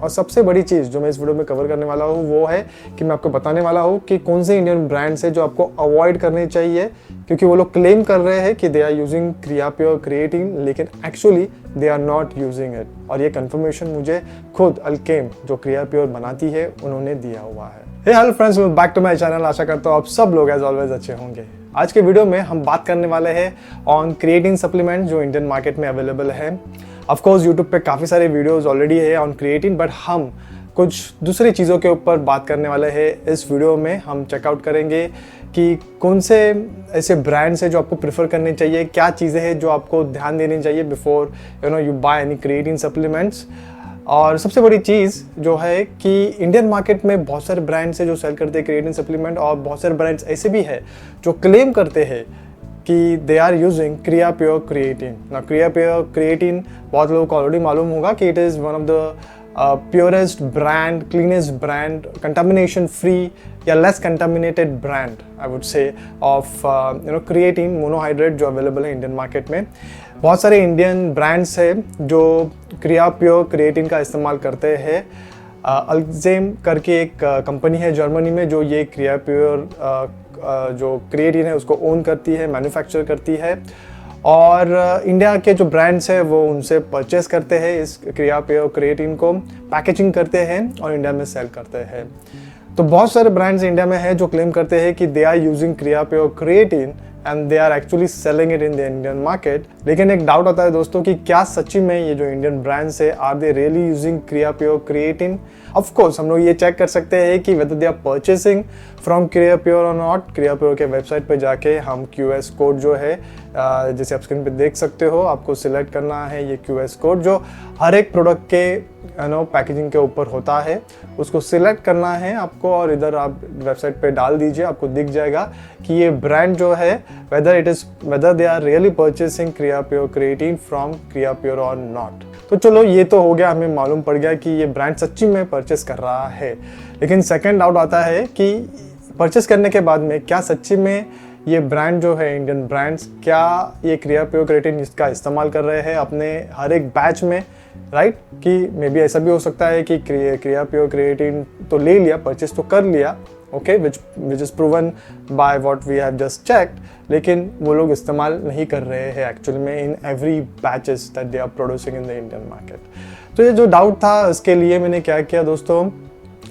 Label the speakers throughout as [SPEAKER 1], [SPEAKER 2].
[SPEAKER 1] और सबसे बड़ी चीज़ जो मैं इस वीडियो में कवर करने वाला हूँ वो है कि मैं आपको बताने वाला हूँ कि कौन से इंडियन ब्रांड्स है जो आपको अवॉइड करने चाहिए, क्योंकि वो लोग क्लेम कर रहे हैं कि दे आर यूजिंग क्रियाप्योर क्रिएटिन, लेकिन actually they are not using it. और ये कंफर्मेशन मुझे खुद अल्केम जो क्रियाप्योर बनाती है उन्होंने दिया हुआ है। Hey hello friends, welcome back to my channel. आशा करता हूँ आप सब लोग एज ऑलवेज अच्छे होंगे। आज के वीडियो में हम बात करने वाले हैं ऑन क्रिएटिन सप्लीमेंट जो इंडियन मार्केट में अवेलेबल है। ऑफ कोर्स यूट्यूब पे काफ़ी सारे वीडियोस ऑलरेडी है ऑन क्रिएटिन, बट हम कुछ दूसरी चीज़ों के ऊपर बात करने वाले हैं। इस वीडियो में हम चेकआउट करेंगे कि कौन से ऐसे ब्रांड्स हैं जो आपको प्रेफर करने चाहिए, क्या चीज़ें हैं जो आपको ध्यान देनी चाहिए before you by any creatine supplements. और सबसे बड़ी चीज़ जो है कि इंडियन मार्केट में बहुत सारे ब्रांड्स हैं जो सेल करते हैं क्रिएटिन सप्लीमेंट, और बहुत सारे ब्रांड्स ऐसे भी हैं जो क्लेम करते हैं कि दे आर यूजिंग क्रियाप्योर क्रिएटिन। ना क्रियाप्योर क्रिएटिन बहुत लोगों को ऑलरेडी मालूम होगा कि it is one of the purest brand, cleanest brand, contamination free या less contaminated brand I would say of creatine monohydrate जो अवेलेबल है इंडियन मार्केट में। बहुत सारे इंडियन ब्रांड्स हैं जो क्रियाप्योर क्रिएटिन का इस्तेमाल करते हैं। अल्जेम करके एक कंपनी है जर्मनी में जो ये क्रियाप्योर जो क्रिएटिन है उसको ओन करती है, मैन्युफैक्चर करती है, और इंडिया के जो ब्रांड्स हैं वो उनसे परचेस करते हैं इस क्रियाप्योर क्रिएटिन को, पैकेजिंग करते हैं और इंडिया में सेल करते हैं। तो बहुत सारे ब्रांड्स इंडिया में हैं जो क्लेम करते हैं कि they are using क्रियाप्योर creatine and they are actually selling it in the Indian market. लेकिन एक डाउट आता है दोस्तों कि क्या सच्ची में ये जो इंडियन ब्रांड्स है are they really using क्रियाप्योर creatine. Of course हम लोग ये चेक कर सकते हैं कि whether they are purchasing from Creapure और नॉट। क्रियाप्योर के वेबसाइट पे जाके हम QS कोड जो है जैसे आप स्क्रीन पे देख सकते हो, आपको सिलेक्ट करना है ये QS कोड जो हर एक प्रोडक्ट के पैकेजिंग के ऊपर होता है, उसको सिलेक्ट करना है आपको और इधर आप वेबसाइट पे डाल दीजिए। आपको दिख जाएगा कि ये ब्रांड जो है whether they are really purchasing Creapure creatine from Creapure और नॉट। तो चलो ये तो हो गया, हमें मालूम पड़ गया कि ये ब्रांड सच्ची में परचेस कर रहा है। लेकिन सेकंड डाउट आता है कि परचेस करने के बाद में क्या सच्ची में ये ब्रांड जो है इंडियन ब्रांड्स क्या ये क्रियाप्योर क्रिएटिन इसका इस्तेमाल कर रहे हैं अपने हर एक बैच में, राइट? कि मे बी ऐसा भी हो सकता है कि क्रियाप्योर क्रिएटिन तो ले लिया, परचेस तो कर लिया, okay, which is proven by what we have just checked, लेकिन वो लोग इस्तेमाल नहीं कर रहे हैं एक्चुअली में in every batches that they are producing in the Indian market. तो ये जो डाउट था इसके लिए मैंने क्या किया दोस्तों,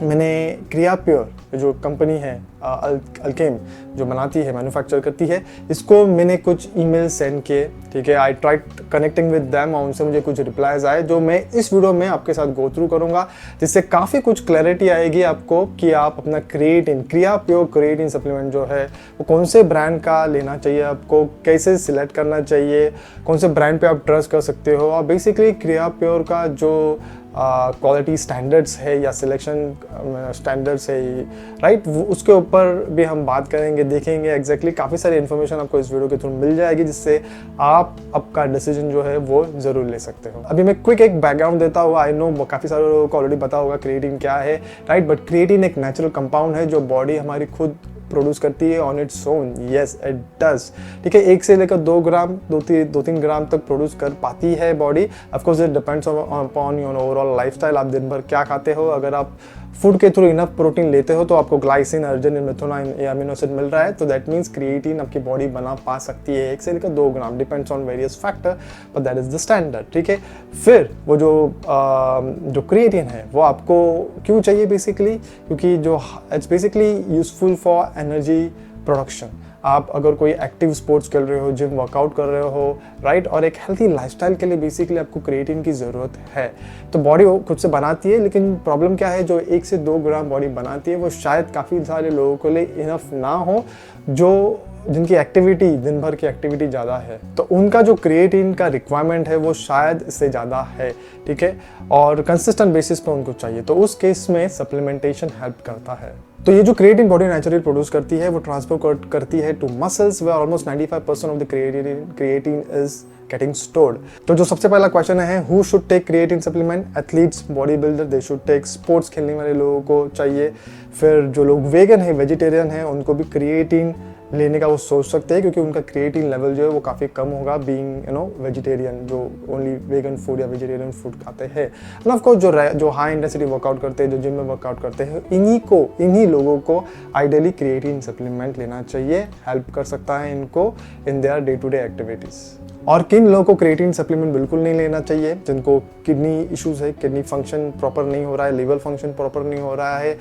[SPEAKER 1] मैंने क्रियाप्योर जो कंपनी है अल्केम जो बनाती है, मैन्युफैक्चर करती है, इसको मैंने कुछ ईमेल सेंड किए, ठीक है। I tried connecting with them और उनसे मुझे कुछ रिप्लाईज आए जो मैं इस वीडियो में आपके साथ गो थ्रू करूंगा, जिससे काफ़ी कुछ क्लैरिटी आएगी आपको कि आप अपना क्रियाप्योर क्रिएटिन सप्लीमेंट जो है वो कौन से ब्रांड का लेना चाहिए, आपको कैसे सिलेक्ट करना चाहिए, कौन से ब्रांड पे आप ट्रस्ट कर सकते हो, और बेसिकली क्रियाप्योर का जो क्वालिटी स्टैंडर्ड्स है या सिलेक्शन स्टैंडर्ड्स है, राइट, उसके ऊपर भी हम बात करेंगे, देखेंगे एग्जैक्टली। काफ़ी सारी इन्फॉर्मेशन आपको इस वीडियो के थ्रू मिल जाएगी जिससे आप आपका डिसीजन जो है वो ज़रूर ले सकते हो। अभी मैं क्विक एक बैकग्राउंड देता हूँ। आई नो काफ़ी सारे लोगों को ऑलरेडी पता होगा क्रिएटिन क्या है, राइट, बट क्रिएटिन एक नेचुरल कंपाउंड है जो बॉडी हमारी खुद प्रोड्यूस करती है on its own. Yes it does, ठीक है। 1 से लेकर 2 ग्राम 2-3 ग्राम तक प्रोड्यूस कर पाती है body. Of course it depends upon your overall lifestyle, आप दिन भर क्या खाते हो। अगर आप फूड के थ्रू इनफ प्रोटीन लेते हो तो आपको ग्लाइसिन, अर्जिनिन, मेथोनाइन या अमीनो एसिड मिल रहा है, तो दैट मीन्स क्रिएटिन आपकी बॉडी बना पा सकती है 1 से लेकर 2 gram, depends on various factor, but that is the standard, ठीक है। फिर वो जो क्रिएटिन है वो आपको क्यों चाहिए बेसिकली, क्योंकि जो it's basically useful for energy production. आप अगर कोई एक्टिव स्पोर्ट्स खेल रहे हो, जिम वर्कआउट कर रहे हो, राइट, और एक हेल्थी लाइफस्टाइल के लिए बेसिकली आपको क्रिएटिन की ज़रूरत है। तो बॉडी वो खुद से बनाती है, लेकिन प्रॉब्लम क्या है, जो 1 से 2 ग्राम बॉडी बनाती है वो शायद काफ़ी सारे लोगों के लिए इनफ ना हो, जिनकी एक्टिविटी, दिन भर की एक्टिविटी ज़्यादा है, तो उनका जो क्रिएटिन का रिक्वायरमेंट है वो शायद इससे ज़्यादा है, ठीक है, और कंसिस्टेंट बेसिस पे उनको चाहिए। तो उस केस में सप्लीमेंटेशन हेल्प करता है। तो ये जो क्रिएटिन बॉडी नेचुरली प्रोड्यूस करती है वो ट्रांसफर करती है to muscles where almost 95% of the creatine is getting stored. तो जो सबसे पहला क्वेश्चन है, who should take creatine supplement? Athletes, body builder, they should take. Sports खेलने वाले लोगों को चाहिए। फिर जो लोग वेगन है, वेजिटेरियन है, उनको भी क्रिएटिन लेने का वो सोच सकते हैं, क्योंकि उनका क्रिएटिन लेवल जो है वो काफ़ी कम होगा बीइंग वेजिटेरियन, जो ओनली वेगन फूड या वेजिटेरियन फूड खाते हैं। एंड ऑफ कोर्स जो हाई इंटेंसिटी वर्कआउट करते हैं, जो जिम में वर्कआउट करते हैं, इन्हीं लोगों को आइडियली क्रिएटिन सप्लीमेंट लेना चाहिए। हेल्प कर सकता है इनको in their day to day activities. और किन लोगों को क्रिएटिन सप्लीमेंट बिल्कुल नहीं लेना चाहिए? जिनको किडनी इश्यूज है, किडनी फंक्शन प्रॉपर नहीं हो रहा है, लिवर फंक्शन प्रॉपर नहीं हो रहा है,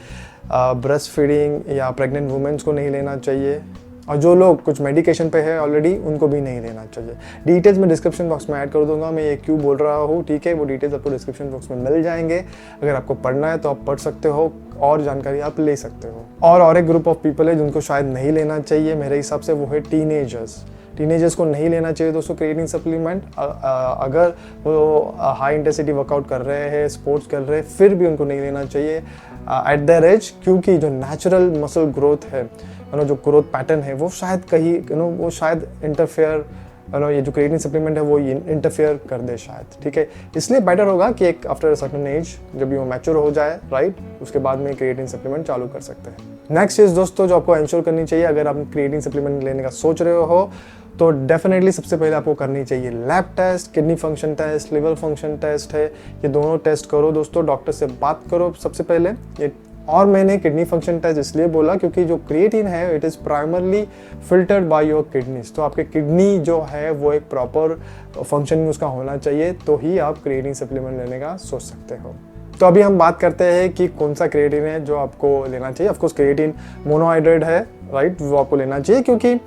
[SPEAKER 1] ब्रेस्ट फीडिंग या प्रेग्नेंट वुमेन्स को नहीं लेना चाहिए, और जो लोग कुछ मेडिकेशन पे है ऑलरेडी उनको भी नहीं लेना चाहिए। डिटेल्स मैं डिस्क्रिप्शन बॉक्स में ऐड कर दूंगा, मैं ये क्यों बोल रहा हूँ, ठीक है? वो डिटेल्स आपको डिस्क्रिप्शन बॉक्स में मिल जाएंगे। अगर आपको पढ़ना है तो आप पढ़ सकते हो और जानकारी आप ले सकते हो। और एक ग्रुप ऑफ पीपल है जिनको शायद नहीं लेना चाहिए मेरे हिसाब से, वो है टीनेजर्स को नहीं लेना चाहिए दोस्तों क्रिएटिन सप्लीमेंट। अगर वो हाई इंटेंसिटी वर्कआउट कर रहे हैं, स्पोर्ट्स कर रहे हैं, फिर भी उनको नहीं लेना चाहिए एट देयर एज, क्योंकि जो नेचुरल मसल ग्रोथ है, जो ग्रोथ पैटर्न है, वो शायद कहीं वो शायद इंटरफेयर, ये जो क्रिएटिन सप्लीमेंट है वो इंटरफेयर कर दे शायद, ठीक है? इसलिए बेटर होगा कि एक आफ्टर सर्टेन एज, जब भी वो मैच्योर हो जाए, राइट, उसके बाद में क्रिएटिन सप्लीमेंट चालू कर सकते हैं। नेक्स्ट चीज़ दोस्तों जो आपको इंश्योर करनी चाहिए अगर आप क्रिएटिन सप्लीमेंट लेने का सोच रहे हो, तो डेफिनेटली सबसे पहले आपको करनी चाहिए lab test, kidney function test, liver function test है, ये दोनों टेस्ट करो दोस्तों, डॉक्टर से बात करो सबसे पहले ये। और मैंने किडनी फंक्शन टेस्ट इसलिए बोला क्योंकि जो क्रिएटिन है it is primarily filtered by your kidneys, तो आपके किडनी जो है वो एक प्रॉपर फंक्शन में उसका होना चाहिए, तो ही आप क्रिएटिन सप्लीमेंट लेने का सोच सकते हो। तो अभी हम बात करते हैं कि कौन सा क्रिएटिन है जो आपको लेना चाहिए। ऑफकोर्स क्रिएटिन मोनोहाइड्रेट है, राइट, वो आपको लेना चाहिए, क्योंकि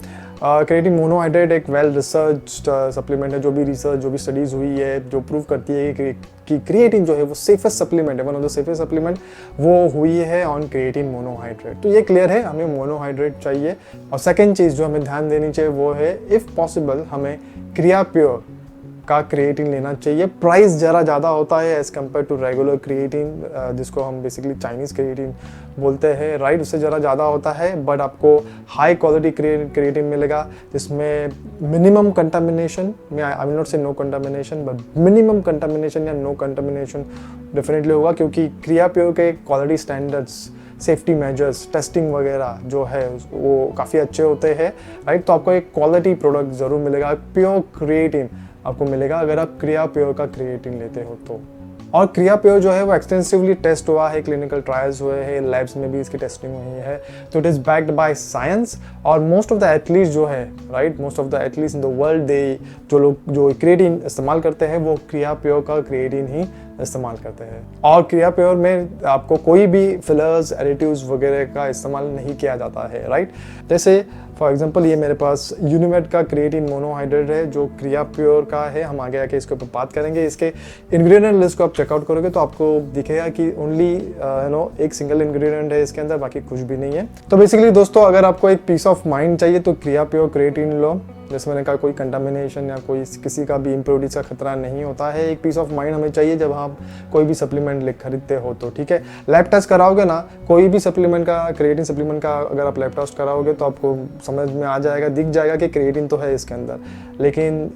[SPEAKER 1] क्रिएटिन मोनोहाइड्रेट एक वेल रिसर्च्ड सप्लीमेंट है। जो भी स्टडीज़ हुई है जो प्रूव करती है कि क्रिएटिन जो है वो सेफेस्ट सप्लीमेंट है, one of the safest supplement वो हुई है ऑन क्रिएटिन मोनोहाइड्रेट। तो ये क्लियर है, हमें मोनोहाइड्रेट चाहिए। और सेकेंड चीज़ जो हमें ध्यान देनी चाहिए वो है, इफ़ पॉसिबल हमें क्रियाप्योर का क्रिएटिन लेना चाहिए। प्राइस ज़रा ज़्यादा होता है as compare to regular creatine, जिसको हम बेसिकली चाइनीज़ क्रिएटिन बोलते हैं, राइट, उससे ज़रा ज़्यादा होता है, बट आपको हाई क्वालिटी क्रिएटिन मिलेगा जिसमें minimum contamination, I will not say no contamination, but minimum contamination या नो कंटामिनेशन डेफिनेटली होगा, क्योंकि क्रियाप्योर के quality standards, safety measures, testing वगैरह जो है वो काफ़ी अच्छे होते हैं, राइट। तो आपको एक क्वालिटी प्रोडक्ट ज़रूर मिलेगा, प्योर क्रिएटिन आपको मिलेगा अगर आप क्रियाप्योर का क्रिएटिन लेते हो तो। और क्रियाप्योर जो है वो एक्सटेंसिवली टेस्ट हुआ है, क्लिनिकल ट्रायल्स हुए हैं, लैब्स में भी इसकी टेस्टिंग हुई है, तो it is backed by science. और मोस्ट ऑफ द एथलीट्स जो है, right, most of the athletes in the world, they जो लोग जो क्रिएटिन इस्तेमाल करते हैं वो क्रियाप्योर का क्रिएटिन ही इस्तेमाल करते हैं। और क्रियाप्योर में आपको कोई भी फिलर्स, एडिटिव्स वगैरह का इस्तेमाल नहीं किया जाता है, राइट। जैसे फॉर एग्जांपल ये मेरे पास यूनिमेड का क्रिएटिन मोनोहाइड्रेट है जो क्रियाप्योर का है, हम आगे आके इसके ऊपर बात करेंगे। इसके इंग्रेडिएंट लिस्ट को आप चेकआउट करोगे तो आपको दिखेगा कि ओनली एक सिंगल इंग्रेडिएंट है इसके अंदर, बाकी कुछ भी नहीं है। तो बेसिकली दोस्तों अगर आपको एक पीस ऑफ माइंड चाहिए तो क्रियाप्योर क्रिएटिन लो। जैसे मैंने कहा, कोई कंटामिनेशन या कोई किसी का भी इम्प्योरिटीज का खतरा नहीं होता है। एक पीस ऑफ माइंड हमें चाहिए जब आप कोई भी सप्लीमेंट खरीदते हो तो, ठीक है। लैब टेस्ट कराओगे ना, कोई भी सप्लीमेंट का, क्रिएटिन सप्लीमेंट का अगर आप लैब टेस्ट कराओगे तो आपको समझ में आ जाएगा, दिख जाएगा कि क्रिएटिन तो है इसके अंदर, लेकिन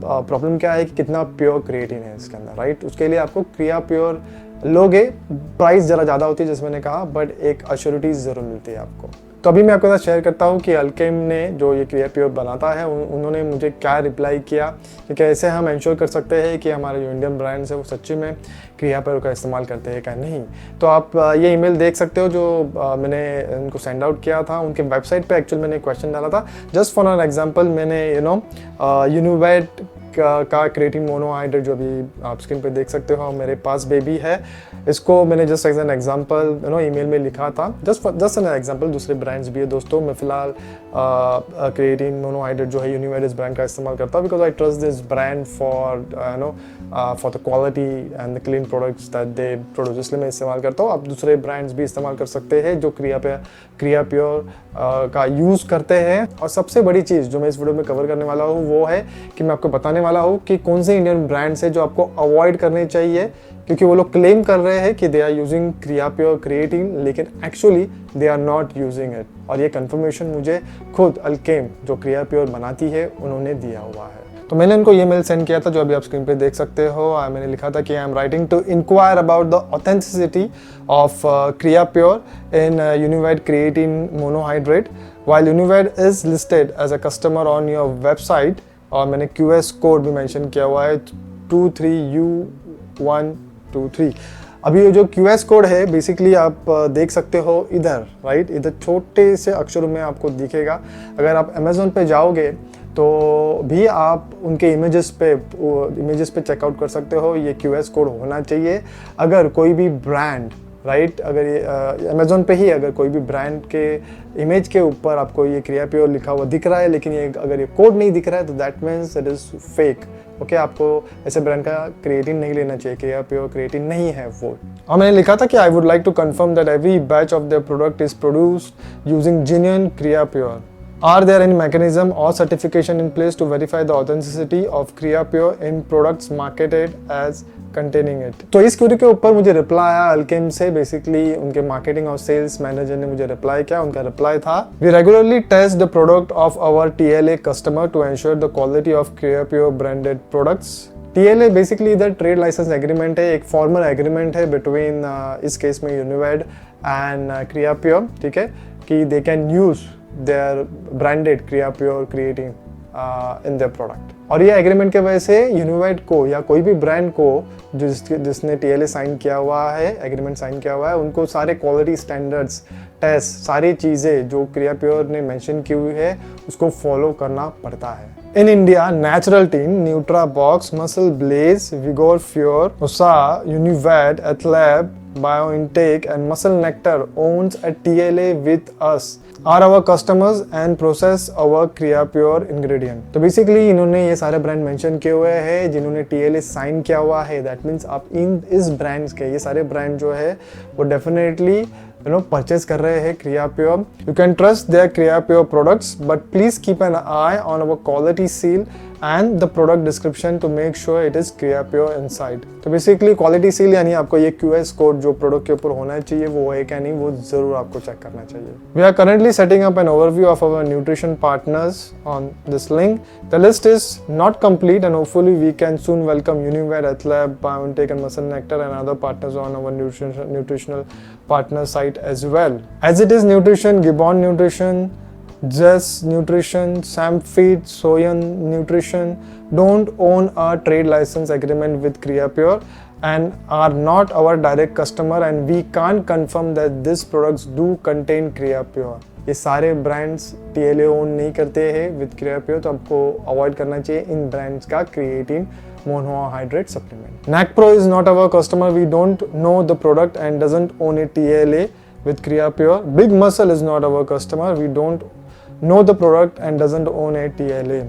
[SPEAKER 1] प्रॉब्लम क्या है कि कितना प्योर क्रिएटिन है इसके अंदर, राइट। उसके लिए आपको क्रियाप्योर लोगे, प्राइस ज़रा ज़्यादा होती है जैसे मैंने कहा, बट एक अश्योरिटी ज़रूर मिलती है आपको। तो अभी मैं आपके साथ शेयर करता हूँ कि अल्केम ने जो ये क्रियाप्योर बनाता है उन्होंने मुझे क्या रिप्लाई किया कि कैसे हम इंश्योर कर सकते हैं कि हमारे जो इंडियन ब्रांड्स है वो सच्ची में क्रियाप्योर का इस्तेमाल करते हैं क्या नहीं। तो आप ये ईमेल देख सकते हो जो मैंने उनको सेंड आउट किया था। उनके वेबसाइट पे एक्चुअली मैंने क्वेश्चन डाला था, जस्ट फॉर एन एग्जांपल मैंने यूनिवेड का क्रिएटिन मोनोहाइड्रेट जो अभी आप स्क्रीन पे देख सकते हो मेरे पास बेबी है, इसको मैंने just as an example email में लिखा था, जस्ट एन एग्जांपल। दूसरे ब्रांड्स भी है दोस्तों, मैं फिलहाल क्रिएटिन मोनोहाइड्रेट जो है यूनिवेड इस ब्रांड का इस्तेमाल करता हूँ, because I trust this brand for for the quality and the clean products that they produce, इसलिए मैं इस्तेमाल करता हूँ। आप दूसरे ब्रांड्स भी इस्तेमाल कर सकते हैं जो क्रियाप्योर का यूज़ करते हैं। और सबसे बड़ी चीज़ जो मैं इस वीडियो में कवर करने वाला हूँ वो है कि मैं आपको बताने वाला हूँ कि कौन से इंडियन ब्रांड्स है जो आपको अवॉइड करने चाहिए, क्योंकि वो लोग क्लेम कर रहे हैं कि दे आर यूजिंग क्रियाप्योर क्रिएटिन, लेकिन actually they are not using it. और ये कंफर्मेशन मुझे खुद अल्केम जो क्रियाप्योर बनाती है उन्होंने दिया हुआ है। तो मैंने उनको ये मेल सेंड किया था जो अभी आप स्क्रीन पे देख सकते हो। मैंने लिखा था कि I am writing to enquire about the authenticity of Creapure in Univad creatine monohydrate while Univad is listed as a customer on your website। और मैंने QS कोड भी मेंशन किया हुआ है 23U123। अभी ये जो QS कोड है बेसिकली आप देख सकते हो इधर, राइट, इधर छोटे से अक्षरों में आपको दिखेगा। अगर आप अमेज़ोन पे जाओगे तो भी आप उनके इमेजेस पे चेकआउट कर सकते हो। ये QS कोड होना चाहिए। अगर कोई भी ब्रांड, राइट, अगर ये अमेज़ोन पे ही अगर कोई भी ब्रांड के इमेज के ऊपर आपको ये क्रिया प्योर लिखा हुआ दिख रहा है लेकिन ये अगर ये कोड नहीं दिख रहा है तो that means it is fake. Okay, आपको ऐसे ब्रांड का क्रिएटिन नहीं लेना चाहिए, क्रिया प्योर क्रिएटिन नहीं है वो। और मैंने लिखा था कि I would like to confirm that every batch of their product is produced using genuine Kriya Pure. Are there any mechanism or certification in place to verify the authenticity of Kriya Pure in products marketed as containing it? तो इस query के ऊपर मुझे reply आया अल्केम से। Basically उनके marketing और sales manager ने मुझे रिप्लाई किया। उनका रिप्लाई था, we regularly test the product of our TLA customer to ensure the quality of Kriya Pure branded products. TLA basically इधर ट्रेड लाइसेंस एग्रीमेंट है, एक फॉर्मल एग्रीमेंट है बिटवीन इस केस में यूनिवैड एंड Kriya Pure, ठीक है, कि they can use their branded Kriya Pure creatine in their product। और ये एग्रीमेंट के वजह से यूनिवाइड को या कोई भी ब्रांड को जिसने TLA साइन किया हुआ है, एग्रीमेंट साइन किया हुआ है, उनको सारे क्वालिटी स्टैंडर्ड्स, टेस्ट, सारी चीज़ें जो Kriya Pure ने मेंशन की हुई है उसको फॉलो करना पड़ता है। In India, Natural Team, NutraBox, Muscle Blaze, Vigor Pure, USA, Univad, Athlab, BioIntake and Muscle Nectar owns a TLA with us are our customers and process our Kriya Pure ingredient। तो basically इन्होंने ये सारे brand mention किए हुए हैं जिन्होंने TLA sign किया हुआ है। दैट मीन्स आप इस ब्रांड्स के ये सारे ब्रांड जो है वो डेफिनेटली परचेज कर रहे हैं Kriya Pure। You can trust their Kriya Pure products, but please keep an eye on our quality seal and the product description to make sure it is Kriya Pure inside। तो basically quality seal यानी आपको ये QS code जो product के ऊपर होना चाहिए वो है क्या नहीं, वो जरूर आपको चेक करना चाहिए। We are currently setting up an overview of our nutrition partners on this link। The list is not complete and hopefully we can soon welcome Univad, Athlab, BioIntake and Muscle Nectar and other partners on our nutritional partner site as well। As it is nutrition, Gibbon Nutrition, Zest Nutrition, Samfeed, Soyan Nutrition don't own a trade license agreement with Kriya Pure and are not our direct customer and we can't confirm that these products do contain Kriya Pure। ये सारे brands TLA own नहीं करते हैं with Kriya Pure, तो आपको avoid करना चाहिए इन brands का creatine monohydrate supplement। NACPRO is not our customer, we don't know the product and doesn't own a TLA with Kriya Pure। Big Muscle is not our customer, we don't know the product and doesn't own a TLA।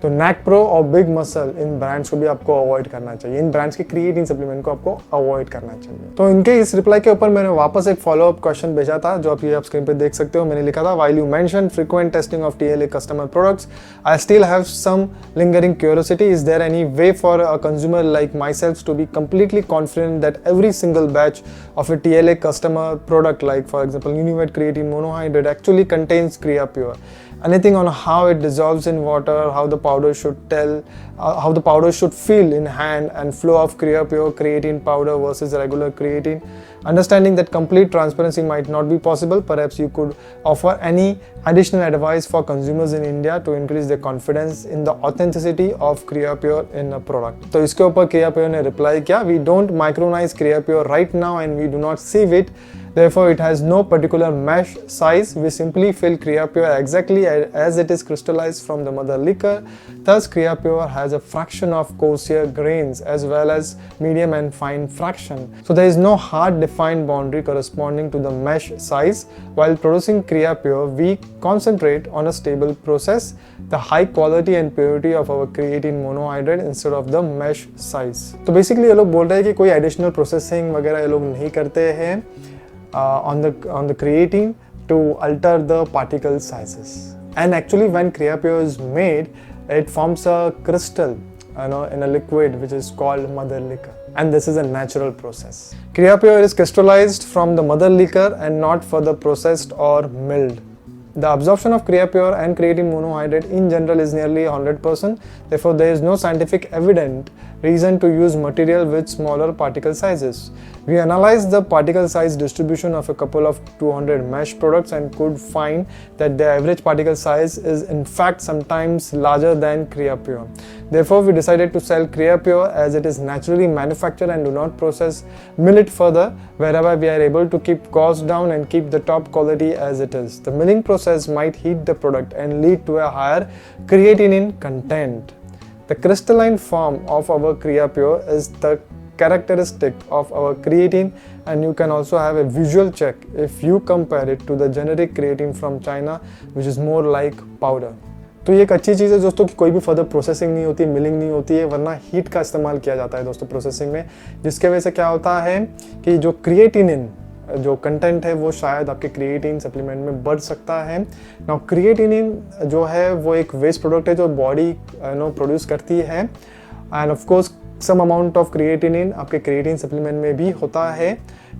[SPEAKER 1] तो NACPRO और big muscle इन brands को भी आपको avoid करना चाहिए, इन brands के creatine supplement को आपको अवॉइड करना चाहिए। तो इनके इस रिप्लाई के ऊपर मैंने वापस एक फॉलो अप क्वेश्चन भेजा था जो आप स्क्रीन पे देख सकते हो। मैंने लिखा था, while you mention frequent testing of TLA customer products, I still have some lingering curiosity. Is there any way for a consumer like myself to be completely confident that every single batch of a TLA customer product, like for example Univad creatine monohydrate, actually contains Kriya Pure? Anything on how it dissolves in water, how the powder should feel in hand and flow of Kriya Pure creatine powder versus regular creatine? Understanding that complete transparency might not be possible, perhaps you could offer any additional advice for consumers in India to increase their confidence in the authenticity of Kriya Pure in a product। तो इसके ऊपर Kriya Pure ने reply किया, we don't micronize Kriya Pure right now and we do not sieve it, therefore it has no particular mesh size, we simply fill Kriya Pure exactly as it is crystallized from the mother liquor, thus Kriya Pure has a fraction of coarser grains as well as medium and fine fraction, so there is no hard defined boundary corresponding to the mesh size. While producing Kriya Pure, we concentrate on a stable process, the high quality and purity of our creatine monohydrate instead of the mesh size। तो basically ये लोग बोल रहे हैं कि कोई additional processing वगैरह ये लोग नहीं करते हैं on the creatine to alter the particle sizes। And actually when Kriya Pure is made, it forms a crystal in a liquid which is called mother liquor, and this is a natural process। Kriya Pure is crystallized from the mother liquor and not further processed or milled। The absorption of Creapure and creatine monohydrate in general is nearly 100%. Therefore, there is no scientific evident reason to use material with smaller particle sizes. We analyzed the particle size distribution of a couple of 200 mesh products and could find that the average particle size is in fact sometimes larger than Creapure. Therefore, we decided to sell Creapure as it is naturally manufactured and do not mill it further, wherever we are able to keep costs down and keep the top quality as it is. The milling process might heat the product and lead to a higher creatinine content. The crystalline form of our Creapure is the characteristic of our creatine, and you can also have a visual check if you compare it to the generic creatine from China, which is more like powder. तो ये एक अच्छी चीज़ है दोस्तों कि कोई भी further processing नहीं होती, मिलिंग नहीं होती है, वरना हीट का इस्तेमाल किया जाता है दोस्तों प्रोसेसिंग में, जिसके वजह से क्या होता है कि जो क्रिएटिनिन जो कंटेंट है वो शायद आपके क्रिएटिन सप्लीमेंट में बढ़ सकता है। नाउ क्रिएटिनिन जो है वो एक वेस्ट प्रोडक्ट है जो बॉडी प्रोड्यूस करती है, and of course some amount of creatinine आपके क्रिएटिन सप्लीमेंट में भी होता है,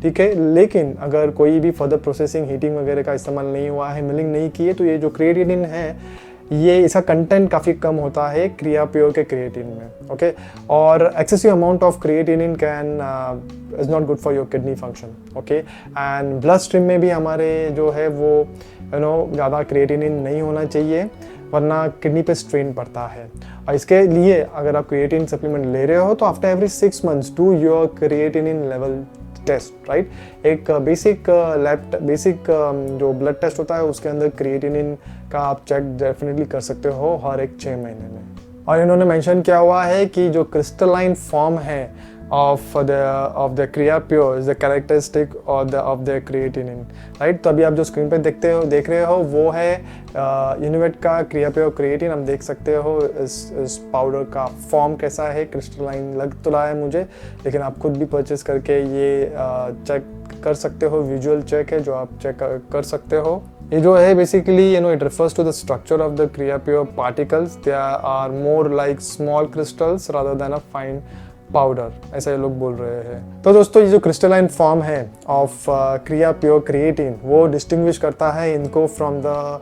[SPEAKER 1] ठीक है। लेकिन अगर कोई भी फर्दर प्रोसेसिंग हीटिंग वगैरह का इस्तेमाल नहीं हुआ है, मिलिंग नहीं की है, तो ये जो क्रिएटिनिन है ये इसका कंटेंट काफ़ी कम होता है क्रियाप्योर के क्रिएटिन में, ओके। और excessive amount of creatinine can is not good for your kidney function, okay. And blood stream में भी हमारे जो है वो ज़्यादा क्रिएटिनिन नहीं होना चाहिए, वरना किडनी पे स्ट्रेन पड़ता है। और इसके लिए अगर आप क्रिएटिन सप्लीमेंट ले रहे हो तो after every 6 months do your creatinine level test, right. एक बेसिक जो ब्लड टेस्ट होता है उसके अंदर क्रिएटिनिन का आप चेक डेफिनेटली कर सकते हो हर एक 6 महीने में। और इन्होंने मेंशन किया हुआ है कि जो क्रिस्टलाइन फॉर्म है of the Creapure is the characteristic of the creatinine, right। तो अभी आप जो स्क्रीन पे देख रहे हो वो है यूनिवेट का Creapure क्रिएटिन। हम देख सकते हो इस पाउडर का फॉर्म कैसा है, क्रिस्टलाइन लग तो रहा है मुझे, लेकिन आप खुद भी परचेज करके ये चेक कर सकते हो, विजुअल चेक है जो आप चेक कर सकते हो। ये जो है basically it refers to the structure of the Creapure particles, they are more like small crystals rather than a fine powder, ऐसा ये लोग बोल रहे हैं। तो दोस्तों ये जो क्रिस्टलाइन फॉर्म है ऑफ क्रियाप्योर क्रिएटिन वो डिस्टिंग्विश करता है इनको from the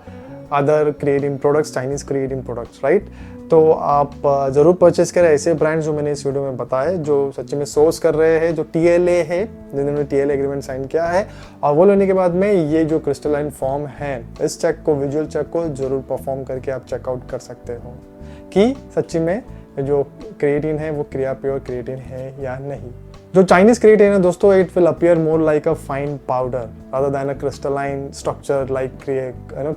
[SPEAKER 1] other creatine products, Chinese creatine products, right. तो आप ज़रूर परचेस करें ऐसे ब्रांड्स जो मैंने इस वीडियो में बताए, जो सच्ची में सोर्स कर रहे हैं, जो TLA है, जिन्होंने TLA एग्रीमेंट साइन किया है, और वो लेने के बाद में ये जो क्रिस्टलाइन फॉर्म है इस चेक को, विजुअल चेक को ज़रूर परफॉर्म करके आप चेकआउट कर सकते हो कि सच्ची में जो क्रिएटिन है वो क्रियाप्योर क्रिएटिन है या नहीं। जो चाइनीज क्रिएटिन है दोस्तों, it will appear more like a fine powder rather than a crystalline structure like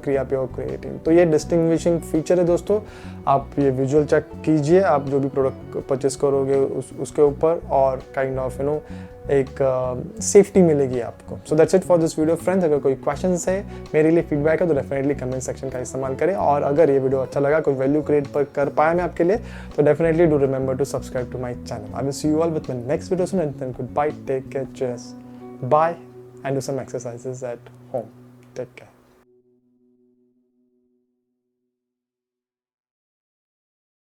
[SPEAKER 1] Creapure creatine. तो ये डिस्टिंग्विशिंग फीचर है दोस्तों। आप ये विजुअल चेक कीजिए आप जो भी प्रोडक्ट परचेस करोगे उसके ऊपर, और काइंड ऑफ एक सेफ्टी मिलेगी आपको। So that's it for this video friends. अगर कोई क्वेश्चंस है, मेरे लिए फीडबैक है, तो डेफिनेटली कमेंट सेक्शन का इस्तेमाल करें। और अगर ये वीडियो अच्छा लगा, कोई वैल्यू क्रिएट कर पाया मैं आपके लिए, तो definitely do remember to subscribe to my channel. I will see you all with my next video soon, and then goodbye, take care, cheers, bye, and do some exercises at home. Take care.